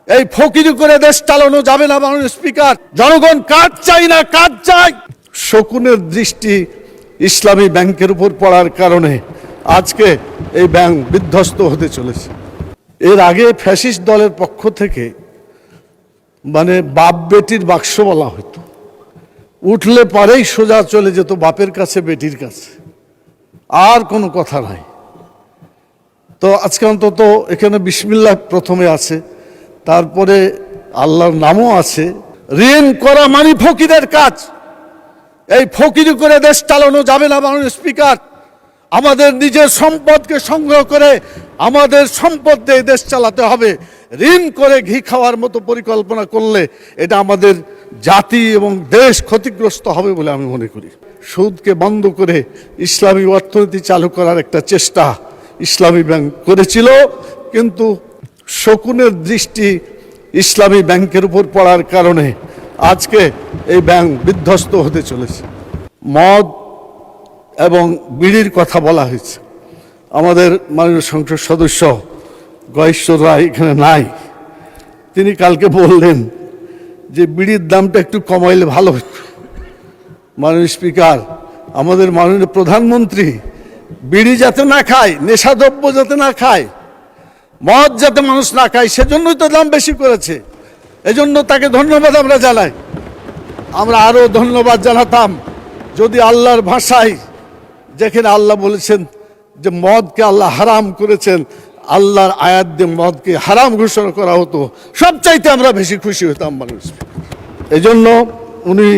এই ফকিরি করে দেশ চালানো যাবে না। মাননীয় স্পিকার, জনগণ কাজ চাই না, কাজ চাই। শকুনের দৃষ্টি ইসলামী ব্যাংকের উপর পড়ার কারণে আজকে এই ব্যাংক বিধ্বস্ত হতে চলেছে। এর আগে ফ্যাসিস্ট দলের পক্ষ থেকে বাপ বেটির বাক্স বলা হতো, উঠলে পরেই সোজা চলে যেত বাপের কাছে বেটির কাছে, আর কোনো কথা নাই। তো আজকে অন্তত এখানে বিসমিল্লাহ প্রথমে আছে, তারপরে আল্লাহর নামও আছে। ঋণ করা মানে ফকিরের কাজ। এই ফকিরি করে দেশ চালানো যাবে না। মাননীয় স্পিকার, আমাদের নিজের সম্পদকে সংগ্রহ করে আমাদের সম্পদ দিয়ে দেশ চালাতে হবে। ঋণ করে ঘি খাওয়ার মতো পরিকল্পনা করলে এটা আমাদের জাতি এবং দেশ ক্ষতিগ্রস্ত হবে বলে আমি মনে করি। সুদকে বন্ধ করে ইসলামী অর্থনীতি চালু করার একটা চেষ্টা ইসলামী ব্যাংক করেছিল, কিন্তু শকুনের দৃষ্টি ইসলামী ব্যাংকের উপর পড়ার কারণে আজকে এই ব্যাংক বিধ্বস্ত হতে চলেছে। মদ এবং বিড়ির কথা বলা হয়েছে। আমাদের মাননীয় সংসদ সদস্য গয়েশ্বর রায় এখানে নাই, তিনি কালকে বললেন যে বিড়ির দামটা একটু কমাইলে ভালো হতো। মাননীয় স্পিকার, আমাদের মাননীয় প্রধানমন্ত্রী বিড়ি যাতে না খায়, নেশাদ্রব্য যাতে না খায়, মদ যাতে মানুষ না খায়, সেজন্যই তো দাম বেশি করেছে। এজন্য তাকে ধন্যবাদ আমরা জানাই। আমরা আরও ধন্যবাদ জানাতাম যদি আল্লাহর ভাষায়, যেখানে আল্লাহ বলেছেন যে মদকে আল্লাহ হারাম করেছেন, আল্লাহর আয়াত দিয়ে মদকে হারাম ঘোষণা করা হতো, সবচাইতে আমরা বেশি খুশি হতাম মানুষ। এই জন্য উনি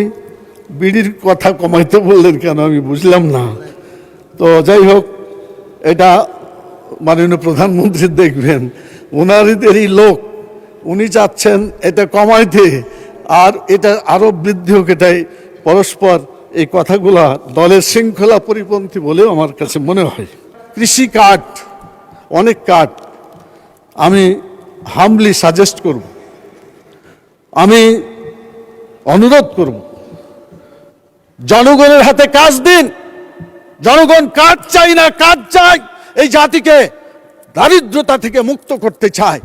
বিড়ির কথা কমাইতে বললেন কেন আমি বুঝলাম না। তো যাই হোক, এটা মাননীয় প্রধানমন্ত্রী দেখবেন, ওনাদেরই লোক, উনি চাচ্ছেন এটা কমাইতে, আর এটা আরও বৃদ্ধি হোক। এটাই পরস্পর এই কথাগুলা দলের শৃঙ্খলা পরিপন্থী বলেও আমার কাছে মনে হয়। কৃষি কার্ড, অনেক কার্ড, আমি হামলি সাজেস্ট করব, আমি অনুরোধ করব, জনগণের হাতে কাজ দিন। জনগণ কাজ চাই না, কাজ চাই। এই জাতিকে দারিদ্রতা থেকে মুক্ত করতে চায়।